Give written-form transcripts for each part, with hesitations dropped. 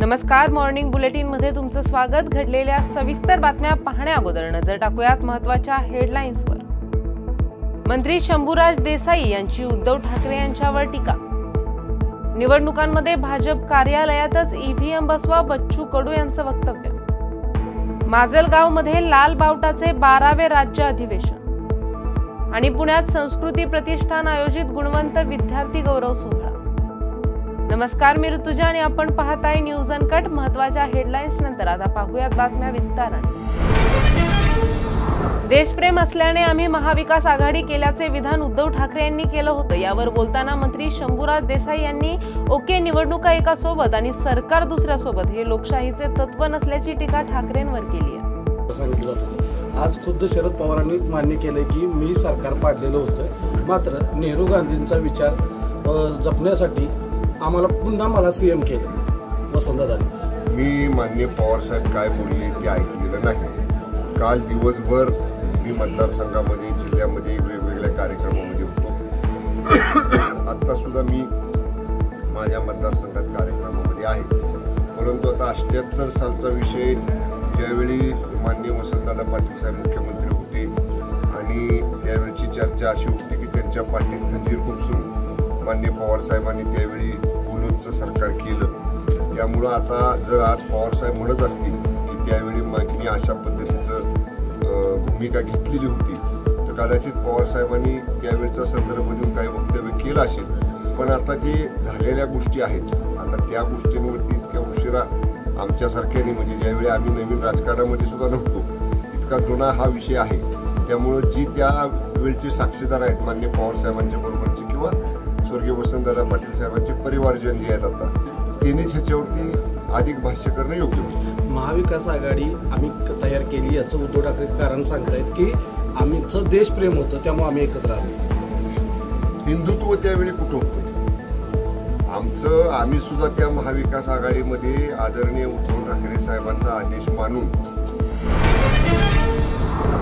नमस्कार, morning bulletin मध्ये तुमचं स्वागत। घडलेल्या सविस्तर बातम्या पाहण्या अगोदर नजर टाकूयात महत्त्वाच्या हेडलाईन्सवर। मंत्री शंभूराज देसाई यांची उद्धव ठाकरे यांच्यावर टीका। निवडणुकांमध्ये भाजप कार्यालयातच ईव्हीएम बसवा, बच्चू कडू यांचं वक्तव्य। माजलगावमध्ये लाल बावटाचे 12वे राज्य अधिवेशन आणि पुण्यात संस्कृती प्रतिष्ठान आयोजित गुणवंत विद्यार्थी गौरव सोहळा। नमस्कार, मी ऋतुजा आणि आपण पाहताय न्यूज अनकट। महत्त्वाच्या हेडलाईन्स नंतर आता पाहूयात बातम्या विस्ताराने। देशप्रेम असल्याने आम्ही महाविकास आघाडी केल्याचे विधान उद्धव ठाकरे यांनी केलं होतं। यावर बोलताना मंत्री शंभूराज देसाई यांनी ओके निवडणुका एका सोबत आणि सरकार दुसऱ्या सोबत हे लोकशाहीचे तत्व नसल्याची टीका ठाकरेंवर केली आहे। आज खुद्द शरद पवारांनी मान्य केले की मी सरकार पाडलेलं होतं, मात्र नेहरू गांधींचा विचार जपण्यासाठी आम्हाला पुन्हा मला सीएम केलं वसंतदादांनी। मी माननीय पवार साहेब काय बोलले ते ऐकलेलं नाही। काल दिवसभर मी मतदारसंघामध्ये जिल्ह्यामध्ये वेगवेगळ्या कार्यक्रमामध्ये होतो। आत्ता सुद्धा मी माझ्या मतदारसंघात कार्यक्रमामध्ये आहे। परंतु आता 78 सालचा विषय ज्यावेळी माननीय वसंतदादा पाटील साहेब मुख्यमंत्री होते आणि त्यावेळची चर्चा अशी होती की त्यांच्या पाठीत खंजीर खुपसून माननीय पवार साहेबांनी त्यावेळी बोलूनचं सरकार केलं। त्यामुळं आता जर आज पवार साहेब म्हणत असतील की त्यावेळी मी अशा पद्धतीचं भूमिका घेतलेली होती, तर कदाचित पवार साहेबांनी त्यावेळेचा संदर्भ देऊन काही वक्तव्य केलं असेल। पण आता जे झालेल्या गोष्टी आहेत, आता त्या गोष्टींवरती इतक्या उशिरा आमच्यासारख्याने म्हणजे ज्यावेळी आम्ही नवीन राजकारणामध्ये सुद्धा नव्हतो, इतका जुना हा विषय आहे। त्यामुळं जी त्या वेळचे साक्षीदार आहेत माननीय पवार साहेबांच्या बरोबरचे किंवा स्वर्गीय वसंतदादा पाटील साहेबांचे परिवारजन जे आहेत आता त्यांनीच ह्याच्यावरती अधिक भाष्य करणं योग्य होतं। महाविकास आघाडी आम्ही तयार केली याचं उद्धव ठाकरे कारण सांगतायत की आमचं देशप्रेम होतं त्यामुळे आम्ही एकत्र आलो। हिंदुत्व त्यावेळी कुठं होतं? आम्ही सुद्धा त्या महाविकास आघाडीमध्ये आदरणीय उद्धव ठाकरे साहेबांचा आदेश मानून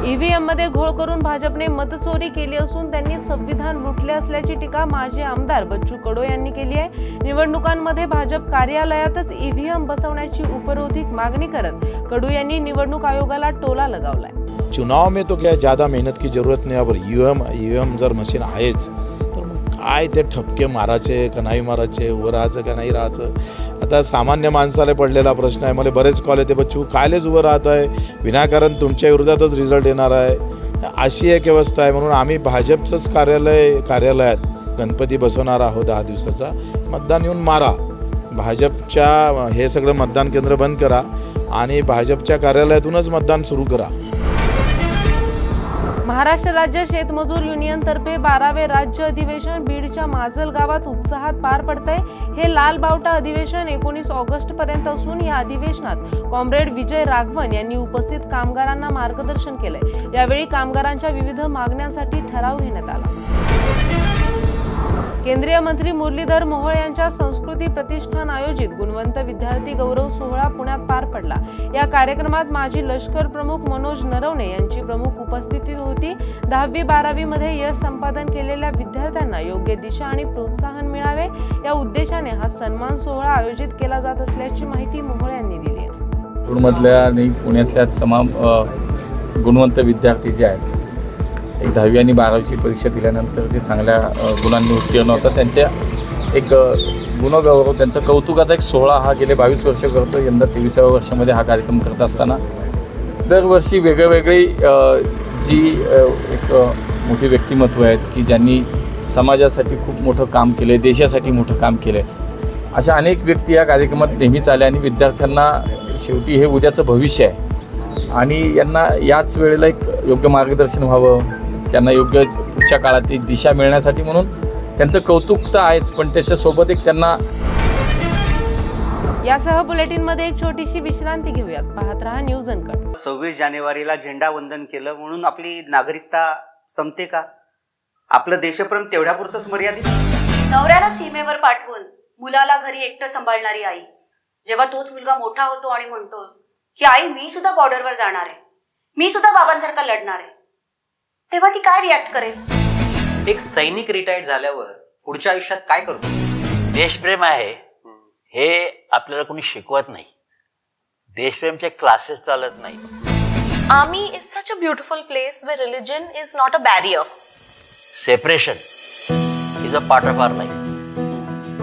ईव्हीएम मध्ये घोळ करून भाजपने मतचोरी केली असून त्यांनी संविधान लुटले असल्याची टीका माजी आमदार बच्चू कडू यांनी केली आहे। निवडणुकांमध्ये भाजप कार्यालयातच ईव्हीएम बसवण्याची उपरोधिक मागणी करत कडू यांनी निवडणूक आयोगाला टोला लगावलाय। चुनाव में तो क्या ज्यादा मेहनत की जरूरत नहीं। अब ईव्हीएम जर मशीन आहेच तर मग काय ते ठपके मारायचे का नाही मारायचे, उभं राहायचं का नाही राहायचं। आता सामान्य माणसाला पडलेला प्रश्न आहे। मला बरेच कॉल येते, बच्चू कायलेच उभं राहत आहे, विनाकारण तुमच्या विरोधातच रिझल्ट येणार आहे, अशी एक व्यवस्था आहे। म्हणून आम्ही भाजपचंच कार्यालयात गणपती बसवणार आहोत 10 दिवसाचा। मतदान येऊन मारा, भाजपच्या हे सगळं मतदान केंद्र बंद करा आणि भाजपच्या कार्यालयातूनच मतदान सुरू करा। महाराष्ट्र राज्य शेतमजूर युनियन तर्फे 12वे राज्य अधिवेशन बीडच्या माजल गावात उत्साहात पार पडतंय। हे लाल बावटा अधिवेशन 19 ऑगस्ट पर्यंत असून या अधिवेशनात कॉम्रेड विजय राघवन यांनी उपस्थित कामगारांना मार्गदर्शन केलंय। यावेळी कामगारांच्या विविध मागण्यांसाठी ठराव घेण्यात आला। केंद्रीय मंत्री मुरलीधर मोहोळ यांच्या संस्कृती प्रतिष्ठान आयोजित गुणवंत विद्यार्थी गौरव सोहळा पुण्यात पार पडला। या कार्यक्रमात माजी लष्कर प्रमुख मनोज नरवणे यांची प्रमुख उपस्थिती होती। 10वी 12वी मध्ये यश संपादन केलेल्या विद्यार्थ्यांना योग्य दिशा आणि प्रोत्साहन मिळावे या उद्देशाने हा सन्मान सोहळा आयोजित केला जात असल्याची माहिती मोहोळ यांनी दिली आहे। पुण्यातल्या आणि पुण्यातल्या तमाम गुणवंत विद्यार्थी जे आहेत, एक 10वी आणि 12वीची परीक्षा दिल्यानंतर जे चांगल्या गुणांनी उत्तीर्ण होतात त्यांच्या एक गुणगौरव, त्यांचा कौतुकाचा एक सोहळा हा गेले 22 वर्ष करतो। यंदा 23व्या वर्षामध्ये हा कार्यक्रम करत असताना दरवर्षी वेगवेगळी जी एक मोठी व्यक्तिमत्व आहेत की ज्यांनी समाजासाठी खूप मोठं काम केलं आहे, देशासाठी मोठं काम केलं आहे, अशा अनेक व्यक्ती या कार्यक्रमात नेहमीच आल्या आणि विद्यार्थ्यांना शेवटी हे उद्याचं भविष्य आहे आणि यांना याच वेळेला एक योग्य मार्गदर्शन व्हावं, त्यांना योग्य पुढच्या काळात एक दिशा मिळण्यासाठी म्हणून त्यांचं कौतुक तर आहेच, पण त्याच्यासोबत एक त्यांना। यासह बुलेटिन मध्ये एक छोटीशी विश्रांती घेऊयात। पाहत रहा न्यूज अनकट। 26 जानेवारीला झेंडा वंदन केलं म्हणून आपली नागरिकता संपते का? आपलं देशप्रेम तेवढ्यापुरतंच मर्यादित? नवऱ्याला सीमेवर पाठवून मुलाला घरी एकटं सांभाळणारी आई, जेव्हा तोच मुलगा मोठा होतो आणि म्हणतो की आई मी सुद्धा बॉर्डरवर जाणार आहे, मी सुद्धा बाबांसारखा लढणार आहे, तेव्हा ती काय रिॲक्ट करेल? एक सैनिक रिटायर्ड झाल्यावर पुढच्या आयुष्यात काय करतो? देशप्रेम आहे हे आपल्याला कोणी शिकवत नाही. देशप्रेमचे क्लासेस चालत नाही. Army is such a beautiful place where religion is not a barrier. Separation is a part of our life.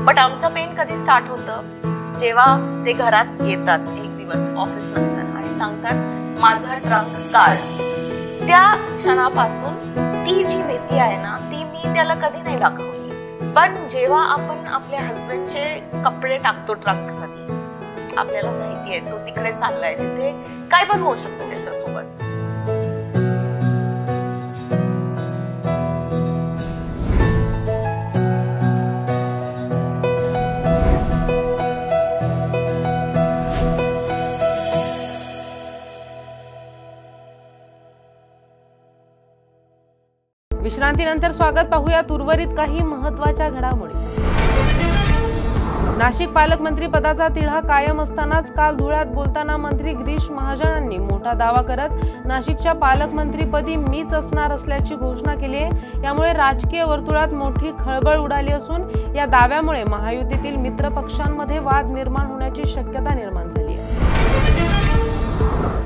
But आमचं पेन कधी स्टार्ट होतं जेव्हा ते घरात येतात एक दिवस ऑफिस नंतर आणि सांगतात माझा ट्रंक काढ. त्या क्षणापासून ती जी भीती आहे ना ती मी त्याला कधी नाही दाखवली. पण जेव्हा आपण आपल्या हस्बंडचे कपडे टाकतो ट्रंक मध्ये आपल्याला माहिती आहे तो तिकडे चाललाय जिथे काय पण होऊ शकतं त्याच्यासोबत. विश्रांतीनंतर स्वागत. पाहूयात उर्वरित काही महत्त्वाच्या घडामोडी. नाशिक पालकमंत्री पदाचा तिढा कायम असतानाच काल धुळ्यात बोलताना मंत्री गिरीश महाजनांनी मोठा दावा करत नाशिकच्या पालकमंत्रीपदी मीच असणार असल्याची घोषणा केली आहे. यामुळे राजकीय वर्तुळात मोठी खळबळ उडाली असून या दाव्यामुळे महायुतीतील मित्र पक्षांमध्ये वाद निर्माण होण्याची शक्यता निर्माण झाली आहे.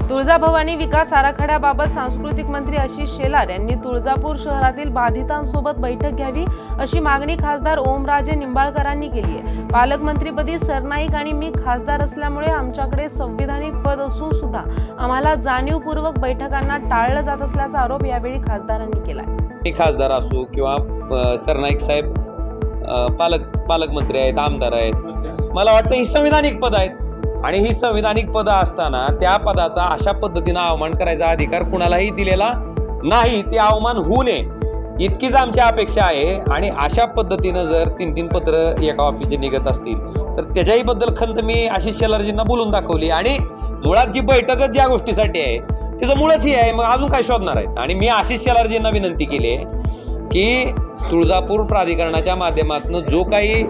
तुळजाभवानी विकास आराखड्याबाबत सांस्कृतिक मंत्री आशिष शेलार यांनी तुळजापूर शहरातील बाधितांसोबत बैठक घ्यावी अशी मागणी खासदार ओमराजे निंबाळकरांनी केली आहे. पालकमंत्रीपदी सरनाईक आणि मी खासदार असल्यामुळे आमच्याकडे संविधानिक पद असून सुद्धा आम्हाला जाणीवपूर्वक बैठकांना टाळलं जात असल्याचा आरोप यावेळी खासदारांनी केला. मी खासदार असो किंवा सरनाईक साहेब पालकमंत्री आहेत, आमदार आहेत, मला वाटतं ही संविधानिक पद आहेत आणि ही संविधानिक पद असताना त्या पदाचा अशा पद्धतीने अवमान करायचा अधिकार कुणालाही दिलेला नाही. ते अवमान होऊ नये इतकीच आमची अपेक्षा आहे. आणि अशा पद्धतीनं जर 3-3 पत्र एका ऑफिसचे निघत असतील तर त्याच्याही बद्दल खंत मी आशिष शेलारजींना बोलून दाखवली. आणि मुळात जी बैठकच ज्या गोष्टीसाठी आहे त्याचं मुळच ही आहे, मग अजून काय शोधणार आहेत. आणि मी आशिष शेलारजींना विनंती केली आहे की तुळजापूर प्राधिकरणाच्या माध्यमातून जो काही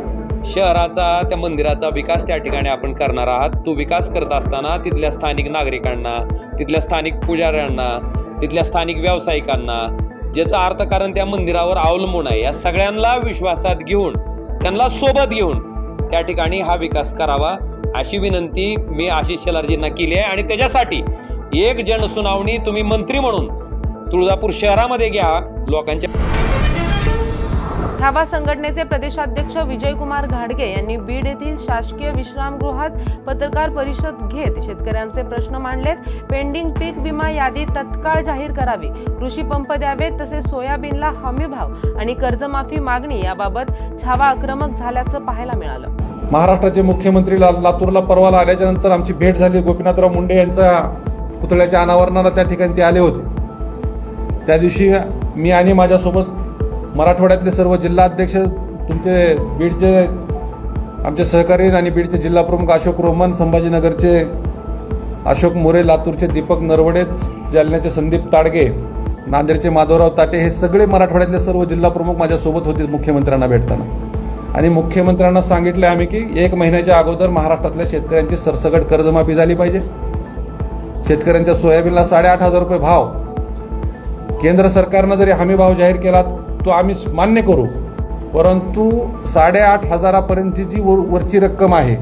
शहराचा त्या मंदिराचा विकास त्या ठिकाणी आपण करणार आहात तो विकास करत असताना तिथल्या स्थानिक नागरिकांना, तिथल्या स्थानिक पुजाऱ्यांना, तिथल्या स्थानिक व्यावसायिकांना ज्याचं अर्थकारण त्या मंदिरावर अवलंबून आहे या सगळ्यांना विश्वासात घेऊन त्यांना सोबत घेऊन त्या ठिकाणी हा विकास करावा अशी विनंती मी आशिष शेलारजींना केली आहे. आणि त्याच्यासाठी एक जनसुनावणी तुम्ही मंत्री म्हणून तुळजापूर शहरामध्ये घ्या. लोकांच्या छावा संघटनेचे प्रदेशाध्यक्ष विजयकुमार घाडगे यांनी बीड येथील शासकीय विश्रामगृहात पत्रकार परिषद घेत शेतकऱ्यांचे प्रश्न मांडलेत. पेंडिंग पीक विमा यादी तत्काळ जाहीर करावी, कृषी पंप द्यावेत, तसेच सोयाबीनला हमी भाव आणि कर्जमाफी मागणी याबाबत छावा आक्रमक झाल्याचं पाहायला मिळालं. महाराष्ट्राचे मुख्यमंत्री लातूरला परवाला आल्याच्या नंतर आमची भेट झाली. गोपीनाथराव मुंडे यांच्या पुतळ्याच्या अनावरणाला त्या ठिकाणी ते आले होते. त्या दिवशी मी आणि माझ्यासोबत मराठवाड्यातले सर्व जिल्हाध्यक्ष, तुमचे बीडचे आमचे सहकारी आणि बीडचे जिल्हा प्रमुख अशोक रोमन, संभाजीनगरचे अशोक मोरे, लातूरचे दीपक नरवडे, जालन्याचे संदीप ताडगे, नांदेडचे माधवराव ताटे हे सगळे मराठवाड्यातले सर्व जिल्हा प्रमुख माझ्यासोबत होते मुख्यमंत्र्यांना भेटताना. आणि मुख्यमंत्र्यांना सांगितले आम्ही की 1 महिन्याच्या अगोदर महाराष्ट्रातल्या शेतकऱ्यांची सरसकट कर्जमाफी झाली पाहिजे. शेतकऱ्यांच्या सोयाबीनला 8,500 रुपये भाव केंद्र सरकारनं जरी हमी भाव जाहीर केला तो आम्ही मान्य करू, परंतु 8,500 पर्यंतची जी वरची रक्कम आहे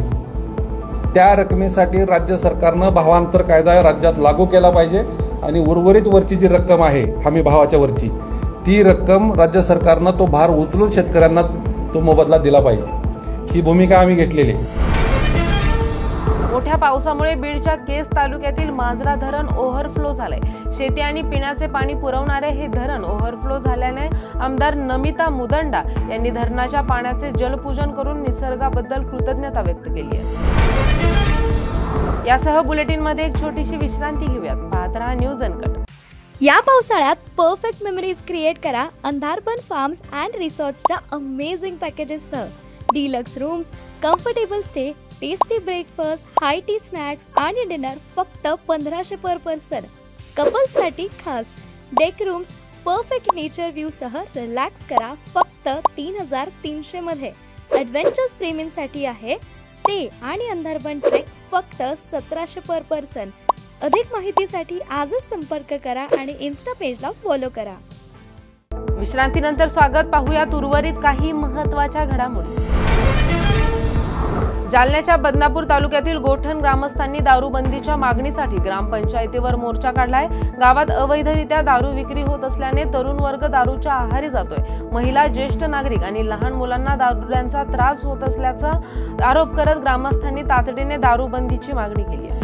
त्या रकमेसाठी राज्य सरकारनं भावांतर कायदा राज्यात लागू केला पाहिजे. आणि उर्वरित वरची जी रक्कम आहे हमी भावाच्या वरची ती रक्कम राज्य सरकारनं तो भार उचलून शेतकऱ्यांना तो मोबदला दिला पाहिजे. ही भूमिका आम्ही घेतलेली आहे. मोठ्या पावसामुळे बीडच्या केज तालुक्यातील मांजरा धरण ओव्हरफ्लो झालंय. शेती आणि पिण्याचे पाणी पुरवणारे हे धरण ओव्हरफ्लो झाल्याने आमदार नमिता मुदंडा यांनी धरणाच्या पाण्याचे जलपूजन करून निसर्गाबद्दल कृतज्ञता व्यक्त केली आहे. यासह बुलेटिनमध्ये एक छोटीशी विश्रांती घेऊयात. पाहत रहा न्यूज अनकट. या पावसाळ्यात परफेक्ट मेमरीज क्रिएट करा अंधारबन फार्म्स अँड रिसॉर्ट्सच्या अमेझिंग पॅकेजेससह. Deluxe rooms, comfortable stay, tasty breakfast, high tea snacks आणि डिनर फक्त 1500 पर पर्सन. कपल्ससाठी खास deck rooms, perfect nature view सह रिलॅक्स करा फक्त 3300 मध्ये. ॲडव्हेंचर्स प्रेमींसाठी आहे स्टे आणि अंधारबन ट्रेक फक्त 1700 पर पर्सन. अधिक माहितीसाठी आजच संपर्क करा आणि इन्स्टा पेजला फॉलो करा. विश्रांतीनंतर स्वागत. पाहूयात उर्वरित काही महत्त्वाच्या घडामोडी. जालन्याच्या बदनापूर तालुक्यातील गोठण ग्रामस्थांनी दारूबंदीच्या मागणीसाठी ग्रामपंचायतीवर मोर्चा काढलाय। गावात अवैधरित्या दारू विक्री होत असल्याने तरुण वर्ग दारूच्या आहारी जातोय। महिला, ज्येष्ठ नागरिक आणि लहान मुलांना दारूड्यांचा त्रास होत असल्याचा आरोप करत ग्रामस्थांनी तातडीने दारूबंदीची मागणी केली आहे।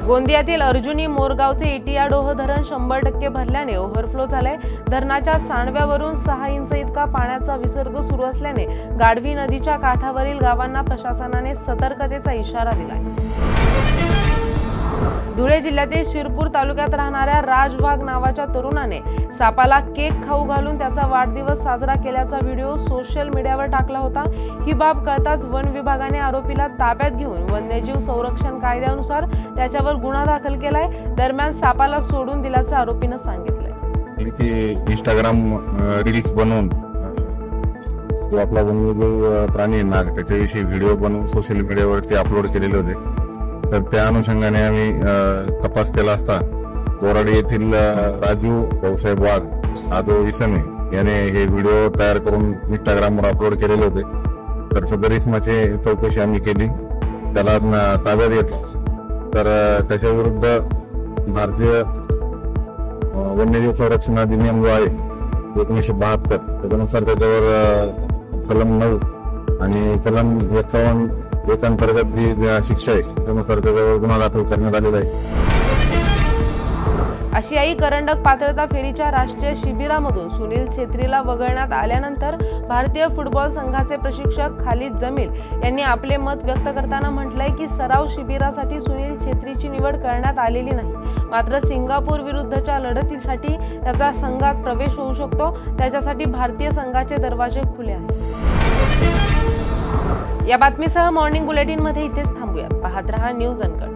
गोंदियातील अर्जुनी मोरगावचे इटियाडोह धरण 100% भरल्याने ओव्हरफ्लो झाले। धरणाच्या सांडव्यावरून 6 इंच इतका पाण्याचा विसर्ग सुरू असल्याने गाढवी नदीच्या काठावरील गावांना प्रशासनाने सतर्कतेचा इशारा दिलाय। धुळे जिल्ह्यातील शिरपूर तालुक्यात राहणाऱ्या राज वाघ नावाच्या तरुणाने सापाला केक खाऊ घालून त्याचा वाढदिवस साजरा केल्याचा व्हिडिओ सोशल मीडियावर टाकला होता। ही बाब कळताच वन विभागाने आरोपीला ताब्यात घेऊन वन्यजीव संरक्षण कायद्यानुसार त्याच्यावर गुन्हा दाखल केलाय। दरम्यान सापाला सोडून दिल्याचं आरोपीनं सांगितलंय। इंस्टाग्राम रील्स बनवून जो आपला वन्यजीव प्राणी ना त्याच्याविषयी व्हिडिओ बनवून सोशल मीडियावरती अपलोड केलेले होते। तर त्या अनुषंगाने आम्ही तपास केला असता बोराडी येथील राजू भाऊसाहेब वाघ हा जो इसमे याने हे व्हिडिओ तयार करून इंस्टाग्रामवर अपलोड केलेले होते। तर सदर इसमाची चौकशी आम्ही केली, त्याला ताब्यात घेतलं। तर त्याच्या विरुद्ध भारतीय वन्यजीव संरक्षण अधिनियम जो आहे 1972 त्याच्यानुसार त्याच्यावर कलम 9 आणि कलम 51 अंतर्गत जी शिक्षा आहे त्यानुसार त्याच्यावर गुन्हा दाखल करण्यात आलेला आहे। आशियाई करंडक पात्रता फेरीच्या राष्ट्रीय शिबिरामधून सुनील छेत्रीला वगळण्यात आल्यानंतर भारतीय फुटबॉल संघाचे प्रशिक्षक खालिद जमील यांनी आपले मत व्यक्त करताना म्हटलंय की सराव शिबिरासाठी सुनील छेत्रीची निवड करण्यात आलेली नाही, मात्र सिंगापूर विरुद्धच्या लढतीसाठी त्याचा संघात प्रवेश होऊ शकतो, त्याच्यासाठी भारतीय संघाचे दरवाजे खुले आहेत। या बातमीसह मॉर्निंग बुलेटिन मध्ये इथेच थांबूयात। पाहत रहा न्यूज अनकट।